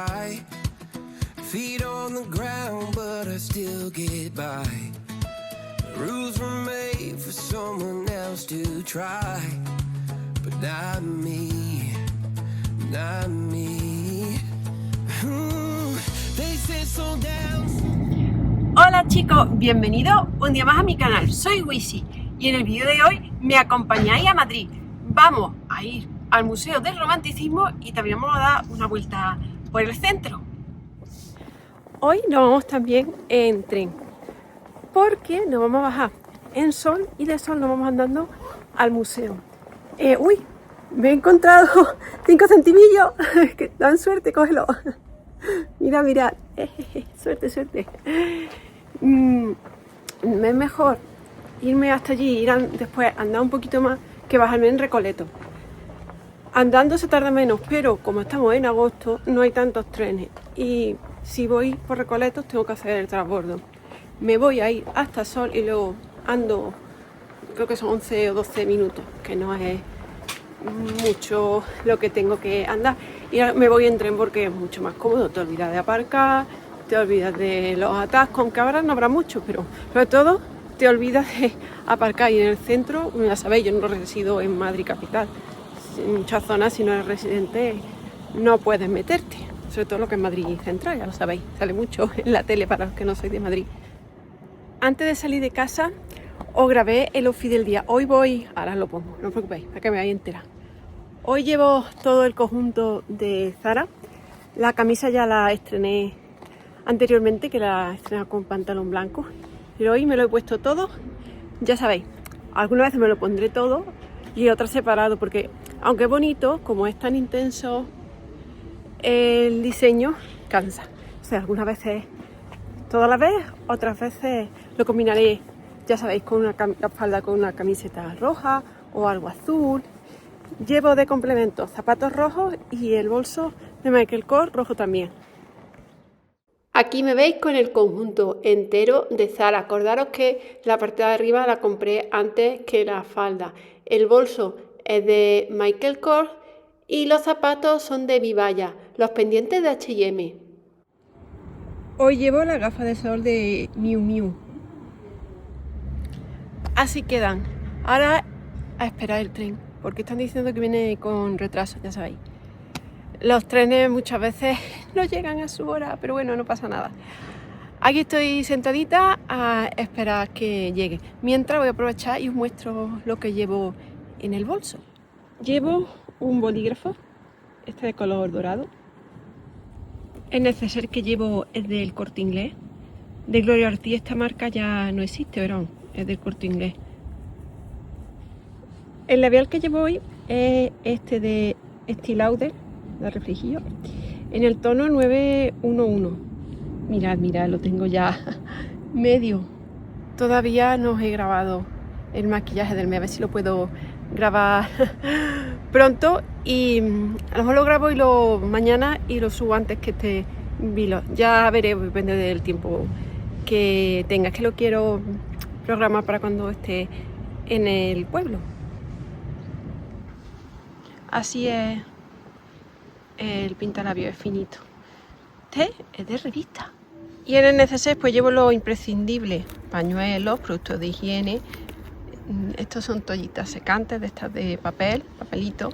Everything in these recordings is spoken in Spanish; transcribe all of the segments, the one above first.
right. Feet on the ground, but I still get by. The rules were made for someone else to try, but not me, not me. They say slow down. Hola chicos, bienvenidos un día más a mi canal. Soy Wisi y en el vídeo de hoy me acompañáis a Madrid. Vamos a ir al Museo del Romanticismo y también vamos a dar una vuelta por el centro. Hoy nos vamos también en tren porque nos vamos a bajar en Sol y de Sol nos vamos andando al museo. Uy, me he encontrado 5 centimillos. Que dan suerte, cógelo. Mira, mira, suerte, suerte. Es mejor irme hasta allí, después andar un poquito más que bajarme en Recoleto. Andando se tarda menos, pero como estamos en agosto no hay tantos trenes y si voy por Recoletos tengo que hacer el transbordo. Me voy a ir hasta Sol y luego ando, creo que son 11 o 12 minutos, que no es mucho lo que tengo que andar. Y me voy en tren porque es mucho más cómodo, te olvidas de aparcar, te olvidas de los atascos, aunque ahora no habrá mucho, pero sobre todo te olvidas de aparcar. Y en el centro, ya sabéis, yo no resido en Madrid capital, en muchas zonas si no eres residente no puedes meterte, sobre todo lo que es Madrid central, ya lo sabéis, sale mucho en la tele para los que no sois de Madrid. Antes de salir de casa os grabé el outfit del día. Hoy voy, ahora lo pongo, no os preocupéis, para que me vayáis entera. Hoy llevo todo el conjunto de Zara. La camisa ya la estrené anteriormente, que la estrené con pantalón blanco, pero hoy me lo he puesto todo. Ya sabéis, algunas veces me lo pondré todo y otras separado, porque aunque es bonito, como es tan intenso el diseño, cansa. O sea, algunas veces toda la vez, otras veces lo combinaré, ya sabéis, con la falda con una camiseta roja o algo azul. Llevo de complemento zapatos rojos y el bolso de Michael Kors rojo también. Aquí me veis con el conjunto entero de Zara. Acordaros que la parte de arriba la compré antes que la falda. El bolso es de Michael Kors y los zapatos son de Vivalla. Los pendientes de H&M. Hoy llevo la gafa de sol de Miu Miu. Así quedan. Ahora a esperar el tren, porque están diciendo que viene con retraso, ya sabéis. Los trenes muchas veces no llegan a su hora, pero bueno, no pasa nada. Aquí estoy sentadita a esperar que llegue. Mientras voy a aprovechar y os muestro lo que llevo en el bolso. Llevo un bolígrafo, este de color dorado. El neceser que llevo es del Corte Inglés, de Gloria Ortiz. Esta marca ya no existe, pero es del Corte Inglés. El labial que llevo hoy es este de Estée Lauder, de refrigerio, en el tono 911. Mirad, mirad, lo tengo ya medio. Todavía no os he grabado el maquillaje del mes, a ver si lo puedo grabar pronto y a lo mejor lo grabo mañana y lo subo antes que esté vilo. Ya veré, depende del tiempo que tenga, que lo quiero programar para cuando esté en el pueblo. Así es. El pintalabios es finito. Este es de revista. Y en el neceser pues llevo lo imprescindible: pañuelos, productos de higiene. Estos son toallitas secantes de estas de papelito,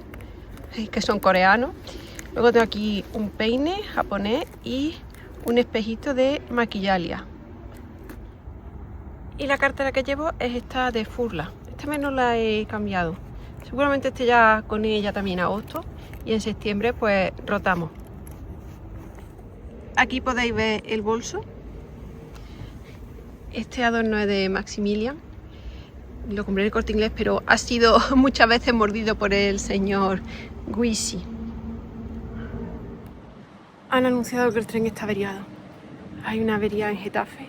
que son coreanos. Luego tengo aquí un peine japonés y un espejito de Maquillalia. Y la cartera que llevo es esta de Furla. Esta menos la he cambiado. Seguramente esté ya con ella también en agosto. Y en septiembre pues rotamos. Aquí podéis ver el bolso. Este adorno es de Maximilian. Lo compré en el Corte Inglés, pero ha sido muchas veces mordido por el señor Wisi. Han anunciado que el tren está averiado. Hay una avería en Getafe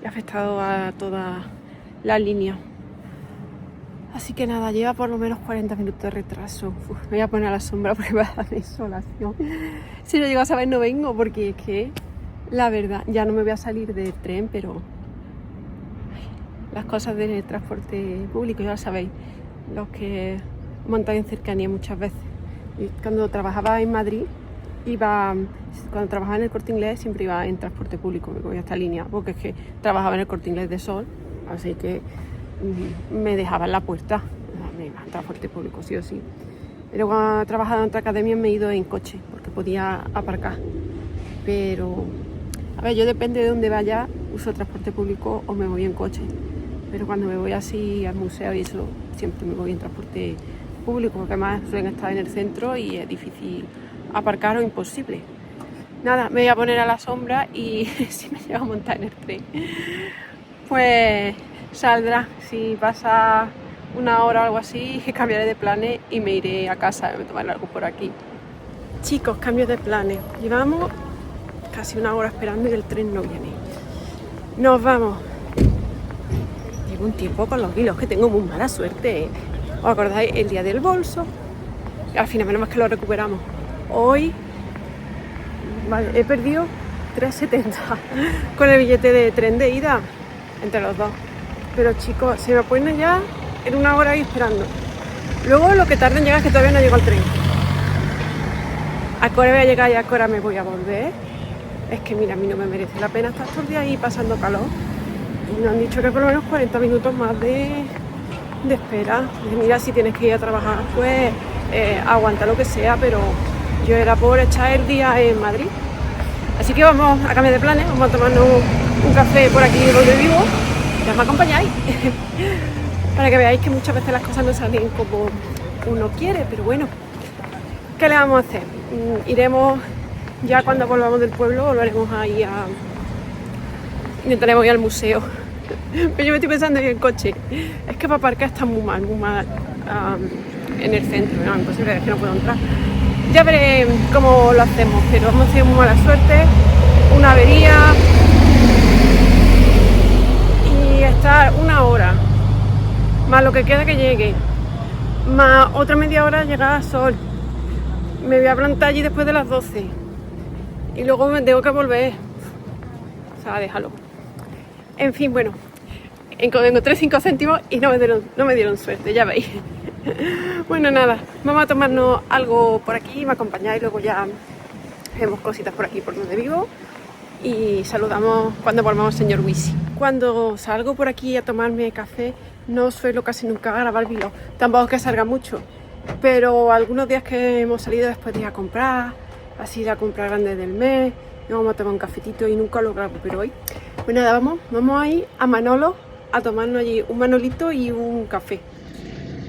y ha afectado a toda la línea. Así que nada, lleva por lo menos 40 minutos de retraso. Me voy a poner a la sombra porque va a dar insolación. Si lo llego a saber no vengo, porque es que la verdad, ya no me voy a salir del tren, pero las cosas del transporte público, ya lo sabéis, los que montáis en cercanía muchas veces. Y cuando trabajaba en Madrid, iba, cuando trabajaba en el Corte Inglés, siempre iba en transporte público, me voy a esta línea, porque es que trabajaba en el Corte Inglés de Sol, así que me dejaba en la puerta, me iba en transporte público, sí o sí. Pero cuando he trabajado en otra academia me he ido en coche, porque podía aparcar. Pero, a ver, yo depende de dónde vaya, uso transporte público o me voy en coche. Pero cuando me voy así al museo y eso, siempre me voy en transporte público, porque además suelen estar en el centro y es difícil aparcar o imposible. Nada, me voy a poner a la sombra y si me llevo a montar en el tren, pues saldrá. Si pasa una hora o algo así, cambiaré de planes y me iré a casa, me tomaré algo por aquí. Chicos, cambio de planes. Llevamos casi una hora esperando y el tren no viene. Nos vamos. Llevo un tiempo con los hilos, que tengo muy mala suerte. ¿Os acordáis? El día del bolso. Al final, menos mal que lo recuperamos. Hoy, vale, he perdido 3,70 con el billete de tren de ida entre los dos. Pero chicos, se me ponen ya en una hora ahí esperando. Luego lo que tarda en llegar es que todavía no llego al tren. ¿A qué hora voy a llegar y a qué hora me voy a volver? Es que mira, a mí no me merece la pena estar todo el día ahí pasando calor. Y me han dicho que por lo menos 40 minutos más de espera. Mira, si tienes que ir a trabajar, pues aguanta lo que sea, pero yo era por echar el día en Madrid. Así que vamos a cambiar de planes, vamos a tomarnos un café por aquí donde vivo. Ya me acompañáis. Para que veáis que muchas veces las cosas no salen como uno quiere, pero bueno, ¿qué le vamos a hacer? Iremos, ya cuando volvamos del pueblo, volveremos ahí a... Intentaremos ir al museo. Pero yo me estoy pensando en el coche. Es que para aparcar está muy mal en el centro. No, imposible, es que no puedo entrar. Ya veré cómo lo hacemos, pero hemos tenido muy mala suerte. Una avería. Y estar una hora. Más lo que queda que llegue. Más otra media hora llegar a Sol. Me voy a plantar allí después de las 12. Y luego me tengo que volver. O sea, déjalo. En fin, bueno. Encontré 5 céntimos y no me dieron suerte, ya veis. Bueno, nada, vamos a tomarnos algo por aquí, me acompañáis, luego ya vemos cositas por aquí por donde vivo y saludamos cuando volvamos al señor Wisi. Cuando salgo por aquí a tomarme café no suelo casi nunca grabar vlog, tampoco es que salga mucho, pero algunos días que hemos salido después de ir a comprar, así la compra grande del mes, nos vamos a tomar un cafetito y nunca lo grabo, pero hoy, pues nada, vamos a ir a Manolo a tomarnos allí un manolito y un café.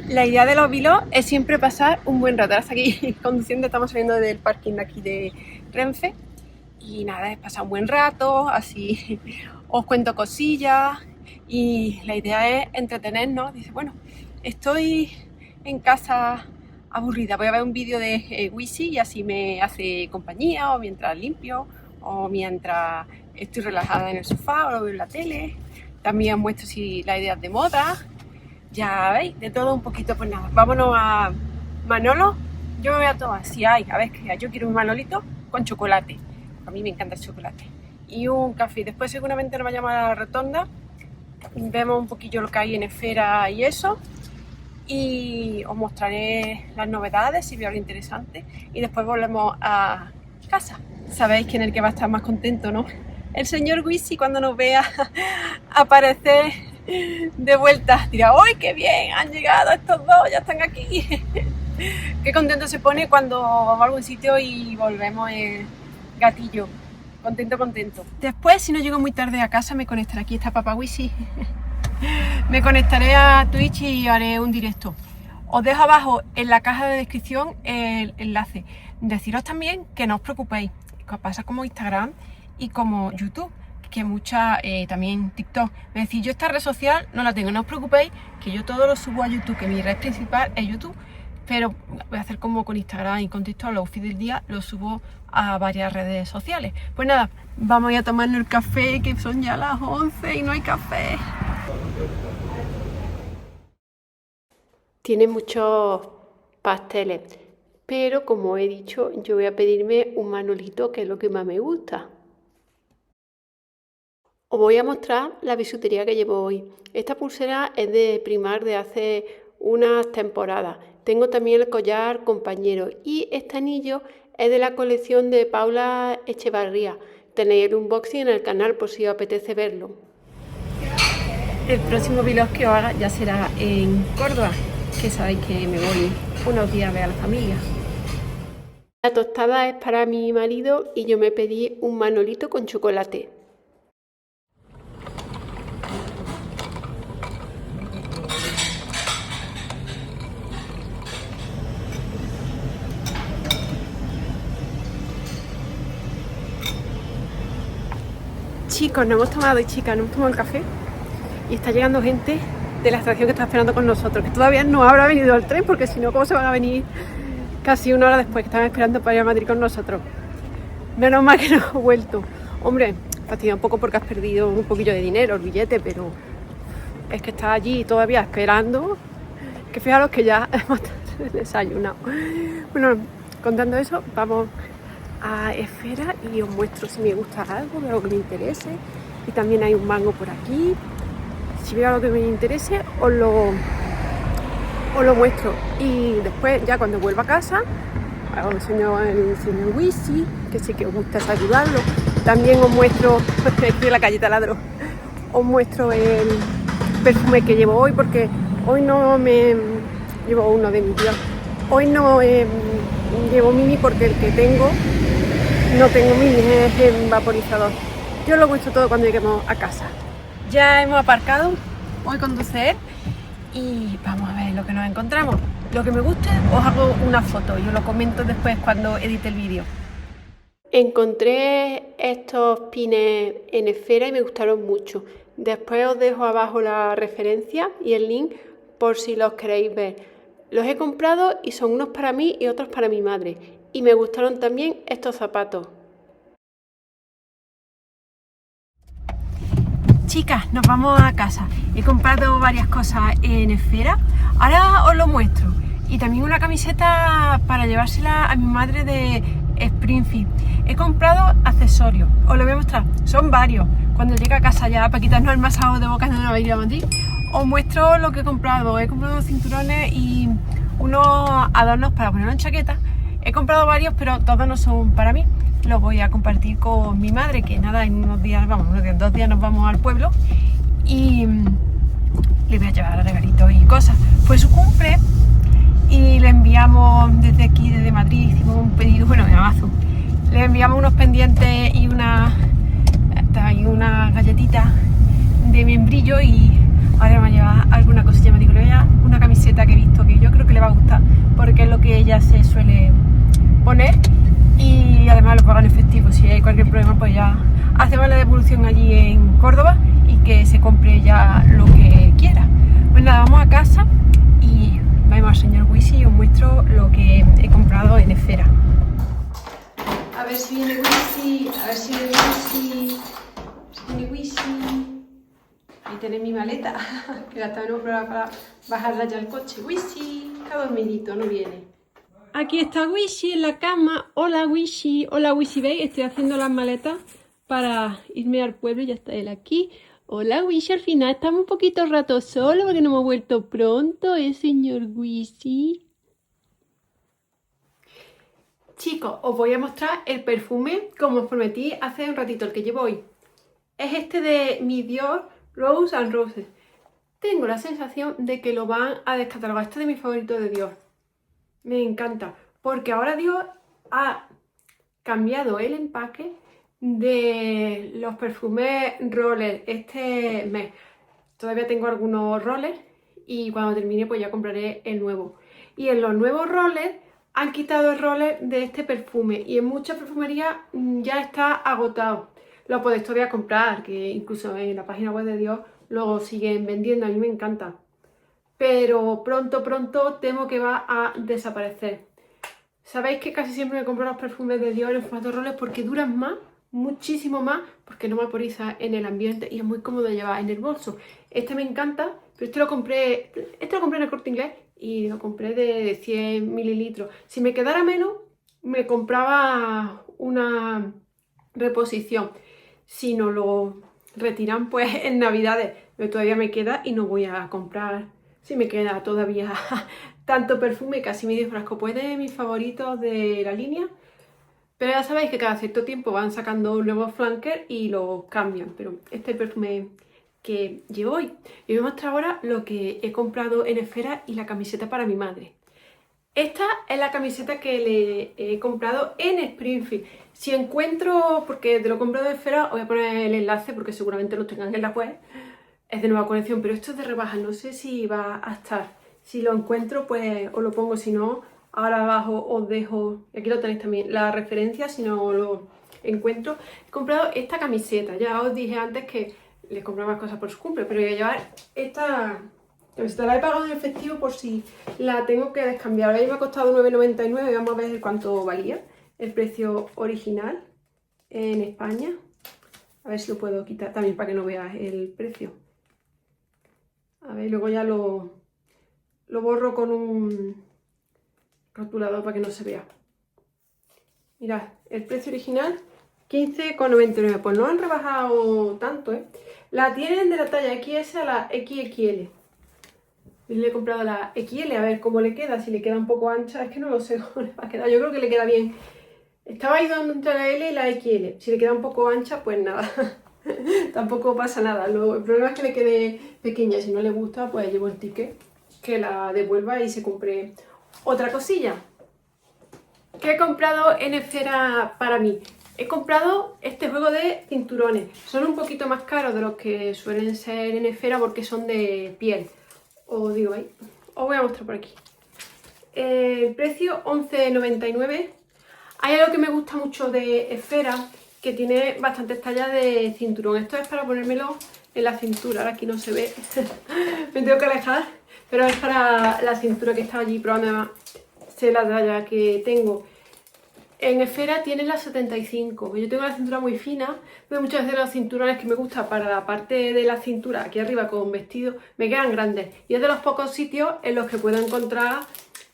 La idea de los vlogs es siempre pasar un buen rato. Ahora aquí conduciendo, estamos saliendo del parking de aquí de Renfe y nada, es pasar un buen rato, así os cuento cosillas y la idea es entretenernos. Dice, bueno, estoy en casa aburrida, voy a ver un vídeo de Wisi y así me hace compañía, o mientras limpio, o mientras estoy relajada en el sofá o lo veo en la tele. También muestro si las ideas de moda, ya veis, de todo un poquito. Pues nada, vámonos a Manolo. Yo me voy a tomar, si hay, a ver, que yo quiero un manolito con chocolate, a mí me encanta el chocolate, y un café. Después seguramente nos vayamos a la rotonda, vemos un poquillo lo que hay en Esfera y eso, y os mostraré las novedades si veo algo interesante, y después volvemos a casa. Sabéis quién es el que va a estar más contento, ¿no? El señor Wisi, cuando nos vea aparecer de vuelta, dirá, ¡ay, qué bien! Han llegado estos dos, ya están aquí. Qué contento se pone cuando vamos a algún sitio y volvemos el gatillo. Contento. Después, si no llego muy tarde a casa, me conectaré. Aquí está Papá Wisi. Me conectaré a Twitch y haré un directo. Os dejo abajo en la caja de descripción el enlace. Deciros también que no os preocupéis, que pasa como Instagram y como YouTube, que muchas, también TikTok, me decís, yo esta red social no la tengo, no os preocupéis, que yo todo lo subo a YouTube, que mi red principal es YouTube, pero voy a hacer como con Instagram y con TikTok, los feeds del día los subo a varias redes sociales. Pues nada, vamos a ir a tomarnos el café, que son ya las 11 y no hay café. Tiene muchos pasteles, pero como he dicho, yo voy a pedirme un manolito, que es lo que más me gusta. Os voy a mostrar la bisutería que llevo hoy. Esta pulsera es de Primark de hace unas temporadas. Tengo también el collar compañero y este anillo Es de la colección de Paula Echevarría. Tenéis el unboxing en el canal por si os apetece verlo. El próximo vlog que os haga ya será en Córdoba, que sabéis que me voy unos días a ver a la familia. La tostada es para mi marido y yo me pedí un manolito con chocolate. Chicos, nos hemos tomado el café y está llegando gente de la estación que está esperando con nosotros, que todavía no habrá venido el tren, porque si no, ¿cómo se van a venir casi una hora después que están esperando para ir a Madrid con nosotros? Menos mal que no he vuelto. Hombre, fastidia un poco porque has perdido un poquillo de dinero, el billete, pero es que estás allí todavía esperando, que fijaros que ya hemos desayunado. Bueno, contando eso, vamos a Esfera y os muestro si me gusta algo que me interese. Y también hay un mango por aquí. Si veo algo que me interese, os lo muestro. Y después, ya cuando vuelva a casa, os enseño el señor Wisi, que sé que os gusta saludarlo. También os muestro, aquí en la calle Taladro, os muestro el perfume que llevo hoy, porque hoy no me llevo uno de mis días. Hoy no llevo mini porque el que tengo no tengo mini, es el vaporizador. Yo lo muestro todo cuando lleguemos a casa. Ya hemos aparcado, voy a conducir y vamos a ver lo que nos encontramos. Lo que me guste os hago una foto y os lo comento después cuando edite el vídeo. Encontré estos pines en Esfera y me gustaron mucho. Después os dejo abajo la referencia y el link por si los queréis ver. Los he comprado y son unos para mí y otros para mi madre. Y me gustaron también estos zapatos. Chicas, nos vamos a casa. He comprado varias cosas en Esfera. Ahora os lo muestro. Y también una camiseta para llevársela a mi madre de Springfield. He comprado accesorios. Os lo voy a mostrar. Son varios. Cuando llegue a casa ya, para quitarnos el masado de boca de no ir a Madrid, os muestro lo que he comprado. He comprado unos cinturones y unos adornos para ponerlo en chaqueta. He comprado varios, pero todos no son para mí. Los voy a compartir con mi madre, que nada, en unos días, en 2 días nos vamos al pueblo y le voy a llevar regalitos y cosas. Fue su cumple y le enviamos desde aquí, desde Madrid, hicimos un pedido, bueno, en Amazon. Le enviamos unos pendientes y una galletita de membrillo y ahora me va a llevar alguna cosilla. Me digo, le voy a llevar una camiseta que he visto que yo creo que le va a gustar porque es lo que ella se suele poner. Y además lo pagan en efectivo. Si hay cualquier problema, pues ya hacemos la devolución allí en Córdoba y que se compre ya lo que quiera. Pues nada, vamos a casa y vamos al señor Wisi y os muestro lo que he comprado en Esfera. A ver si viene Wisi, a ver si viene Wisi, si viene Wisi. Ahí tenéis mi maleta, que la estaba preparada para bajarla ya al coche. Wisi, está dormidito, no viene. Aquí está Wisi en la cama. Hola Wisi, ¿veis? Estoy haciendo las maletas para irme al pueblo y ya está él aquí. Hola Wisi, al final estamos un poquito rato solo porque no hemos vuelto pronto, señor Wisi. Chicos, os voy a mostrar el perfume como os prometí hace un ratito, el que llevo hoy. Es este de mi Dior Rose and Roses. Tengo la sensación de que lo van a descatalogar. Este es de mis favoritos de Dior. Me encanta, porque ahora Dior ha cambiado el empaque de los perfumes roller este mes. Todavía tengo algunos rollers y cuando termine pues ya compraré el nuevo. Y en los nuevos rollers han quitado el roller de este perfume y en muchas perfumerías ya está agotado. Lo podéis todavía comprar, que incluso en la página web de Dior lo siguen vendiendo, a mí me encanta. Pero pronto temo que va a desaparecer. Sabéis que casi siempre me compro los perfumes de Dior en formato roller porque duran más, muchísimo más, porque no vaporiza en el ambiente y es muy cómodo de llevar en el bolso. Este me encanta, pero este lo compré en el Corte Inglés y lo compré de 100 mililitros. Si me quedara menos, me compraba una reposición. Si no lo retiran, pues en Navidades, pero todavía me queda y no voy a comprar. Sí, me queda todavía tanto perfume, casi medio frasco. Pues de mis favoritos de la línea, Pero ya sabéis que cada cierto tiempo van sacando nuevos flankers y los cambian. Pero este es el perfume que llevo hoy. Y voy a mostrar ahora lo que he comprado en Esfera y la camiseta para mi madre. Esta es la camiseta que le he comprado en Springfield. Si encuentro, porque te lo he comprado de Esfera, os voy a poner el enlace porque seguramente lo tengan en la web. Es de nueva colección, pero esto es de rebaja, no sé si va a estar. Si lo encuentro, pues os lo pongo, si no, ahora abajo os dejo, y aquí lo tenéis también, la referencia si no lo encuentro. He comprado esta camiseta, ya os dije antes que les compraba más cosas por su cumple, pero voy a llevar esta camiseta, la he pagado en efectivo por si la tengo que descambiar. Ahora me ha costado 9,99, vamos a ver cuánto valía el precio original en España. A ver si lo puedo quitar también para que no veas el precio. A ver, luego ya lo borro con un rotulador para que no se vea. Mirad, el precio original 15,99. Pues no han rebajado tanto, ¿eh? La tienen de la talla XS a la XXL. Y le he comprado la XL, a ver cómo le queda. Si le queda un poco ancha, es que no lo sé cómo le va a quedar. Yo creo que le queda bien. Estaba ahí dando entre la L y la XL. Si le queda un poco ancha, pues nada. Tampoco pasa nada. El problema es que le quede pequeña. Si no le gusta, pues llevo el ticket que la devuelva y se compre otra cosilla. ¿Qué he comprado en Esfera para mí? He comprado este juego de cinturones. Son un poquito más caros de los que suelen ser en Esfera porque son de piel. Os digo ahí. Os voy a mostrar por aquí. El precio 11,99. Hay algo que me gusta mucho de Esfera, que tiene bastantes tallas de cinturón. Esto es para ponérmelo en la cintura. Ahora aquí no se ve. Me tengo que alejar. Pero es para la cintura que estaba allí probando. Sé la talla que tengo. En Esfera tienen las 75. Yo tengo la cintura muy fina, pero muchas veces los cinturones que me gustan para la parte de la cintura, aquí arriba con vestido, me quedan grandes. Y es de los pocos sitios en los que puedo encontrar,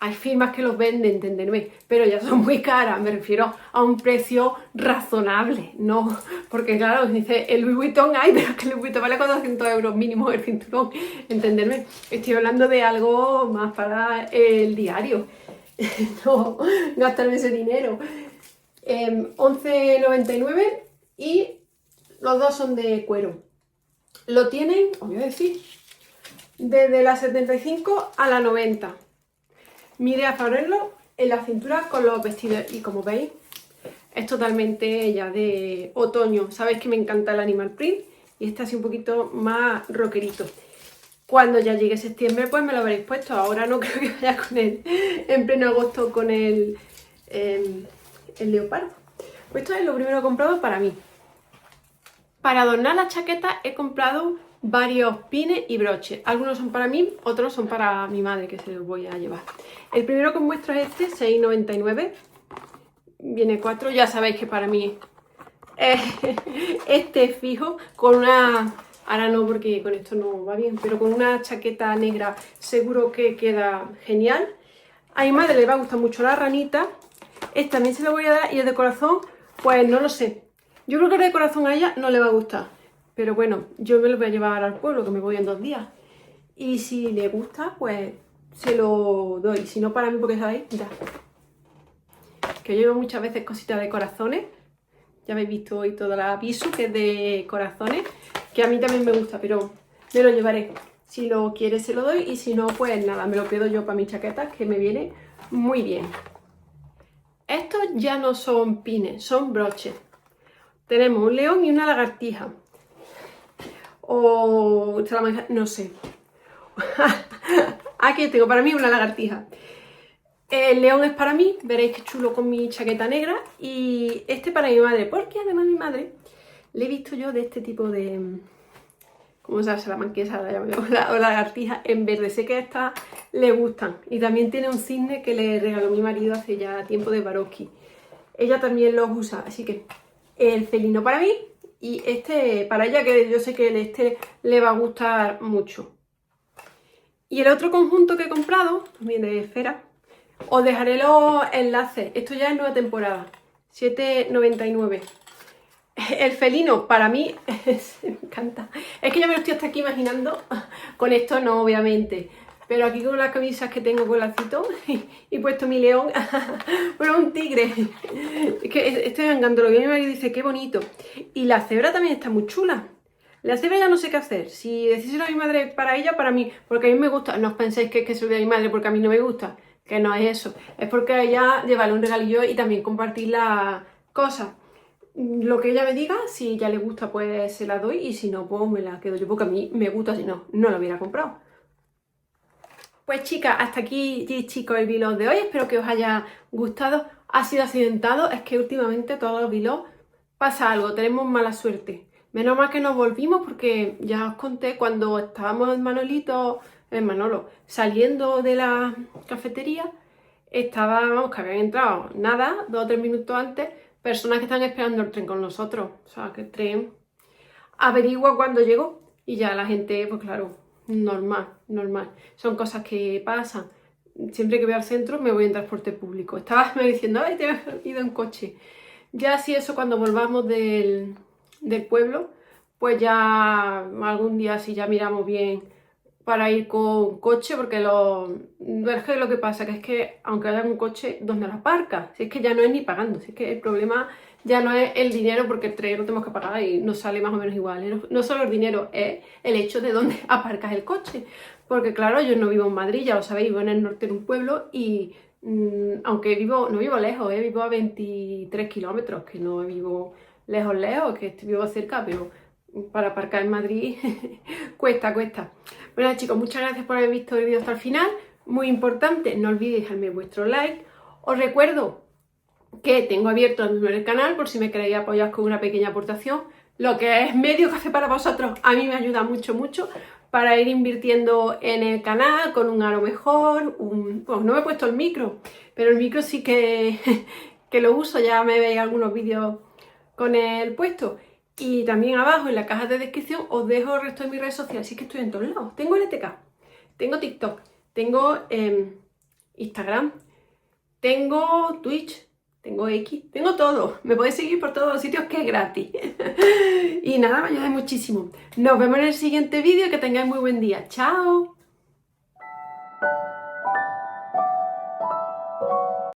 hay firmas que los venden, entenderme, pero ya son muy caras, me refiero a un precio razonable, ¿no? Porque claro, dice, el Louis Vuitton hay, pero es que el Louis Vuitton vale 400 euros mínimo el cinturón, entenderme. Estoy hablando de algo más para el diario. No gastarme ese dinero. 11,99 y los dos son de cuero. Lo tienen, os voy a decir, desde la 75 a la 90. Mi idea es ponerlo en la cintura con los vestidos y como veis es totalmente ya de otoño. Sabéis que me encanta el animal print y este así un poquito más rockerito. Cuando ya llegue septiembre, pues me lo habréis puesto. Ahora no creo que vaya con él en pleno agosto con el leopardo. Pues esto es lo primero que he comprado para mí. Para adornar la chaqueta he comprado varios pines y broches. Algunos son para mí, otros son para mi madre, que se los voy a llevar. El primero que os muestro es este, 6,99. Viene 4. Ya sabéis que para mí este es fijo, con una... Ahora no, porque con esto no va bien, pero con una chaqueta negra seguro que queda genial. A mi madre le va a gustar mucho la ranita. Esta también se la voy a dar y el de corazón, pues no lo sé. Yo creo que el de corazón a ella no le va a gustar. Pero bueno, yo me lo voy a llevar al pueblo, que me voy en 2 días. Y si le gusta, pues se lo doy. Si no para mí, porque sabéis, mirad, que yo llevo muchas veces cositas de corazones. Ya habéis visto hoy toda la aviso que es de corazones, que a mí también me gusta, pero me lo llevaré. Si lo quiere se lo doy y si no, pues nada, me lo quedo yo para mis chaquetas, que me viene muy bien. Estos ya no son pines, son broches. Tenemos un león y una lagartija. O salamanca, no sé. Aquí tengo para mí una lagartija. El león es para mí, veréis qué chulo con mi chaqueta negra. Y este para mi madre, porque además mi madre le he visto yo de este tipo de... ¿Cómo se llama? Salamanquesa, la llamo yo, o lagartija en verde. Sé que a estas le gustan. Y también tiene un cisne que le regaló mi marido hace ya tiempo de Swarovski. Ella también los usa, así que el felino para mí y este para ella, que yo sé que este le va a gustar mucho. Y el otro conjunto que he comprado, también de Esfera, os dejaré los enlaces. Esto ya es nueva temporada, 7,99. El felino para mí me encanta. Es que yo me lo estoy hasta aquí imaginando. Con esto no, obviamente. pero aquí con las camisas que tengo con lacito y puesto mi león, bueno, un tigre. Es que estoy encantándolo. Mi marido dice, qué bonito. Y la cebra también está muy chula. La cebra ya no sé qué hacer. Si decíselo a mi madre para ella, para mí, porque a mí me gusta. No os penséis que es que se lo doy a mi madre porque a mí no me gusta, que no es eso. Es porque a ella llevarle un regalillo y también compartir las cosas. Lo que ella me diga, si ella le gusta, pues se la doy, y si no, pues me la quedo yo, porque a mí me gusta, si no, no la hubiera comprado. Pues chicas, hasta aquí, chicos, el vlog de hoy. Espero que os haya gustado. Ha sido accidentado, es que últimamente todos los vlogs pasa algo, tenemos mala suerte. Menos mal que nos volvimos, porque ya os conté cuando estábamos en Manolo, saliendo de la cafetería, estábamos, que habían entrado, nada, 2 o 3 minutos antes, personas que están esperando el tren con nosotros. O sea, que el tren averigua cuándo llegó y ya la gente, pues claro, normal. Son cosas que pasan. Siempre que voy al centro me voy en transporte público. Estaba diciendo, ay, te has ido en coche. Ya si eso, cuando volvamos del pueblo, pues ya algún día si ya miramos bien para ir con coche, porque es que lo que pasa que es que aunque haya un coche, ¿dónde lo aparcas? Si es que ya no es ni pagando, si es que el problema ya no es el dinero, porque el tren lo tenemos que pagar y nos sale más o menos igual, ¿eh? No solo el dinero, es el hecho de dónde aparcas el coche, porque claro, yo no vivo en Madrid, ya lo sabéis, vivo en el norte de un pueblo y aunque no vivo lejos, vivo a 23 kilómetros, que no vivo lejos, que vivo cerca, pero para aparcar en Madrid cuesta. Bueno chicos, muchas gracias por haber visto el vídeo hasta el final. Muy importante, no olvidéis dejarme vuestro like. Os recuerdo que tengo abierto el canal por si me queréis apoyar con una pequeña aportación. Lo que es medio café para vosotros, a mí me ayuda mucho para ir invirtiendo en el canal con un aro mejor. Pues no me he puesto el micro, pero el micro sí que lo uso, ya me veis algunos vídeos con el puesto. Y también abajo en la caja de descripción os dejo el resto de mis redes sociales, así que estoy en todos lados. Tengo LTK, tengo TikTok, tengo Instagram, tengo Twitch, tengo X, tengo todo. Me podéis seguir por todos los sitios, que es gratis. Y nada, me ayuda muchísimo. Nos vemos en el siguiente vídeo, que tengáis muy buen día. ¡Chao!